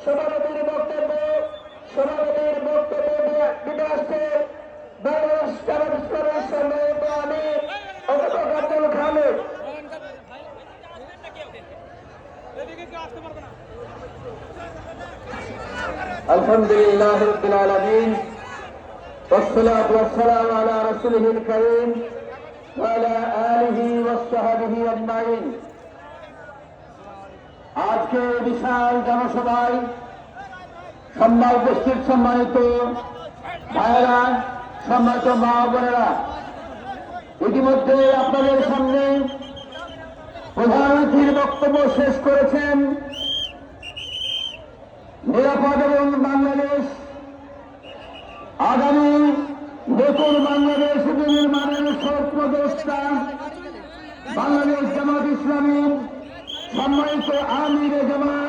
সভাপতির বক্তব্য দিতে আসছে বাংলাদেশ জামাত ইসলামের সম্মানিত আমির অধ্যাপক আব্দুল খালেদ। আলহামদুলিল্লাহ রাব্বিল আলামিন والصلاة والسلام على رسوله الكريم وعلى آله وصحبه أجمعين। আজকে বিশাল জনসভায় উপস্থিত সম্মানিত ভাইয়েরা, সম্মানিত মা বোনেরা, ইতিমধ্যে আপনাদের সামনে প্রধানমন্ত্রীর বক্তব্য শেষ করেছেন। নিরাপদ এবং বাংলাদেশ, আগামী নতুন বাংলাদেশ নির্মাণের স্বপ্নদ্রষ্টা বাংলাদেশ জামাত ইসলামী সম্মানিত আমির জামাত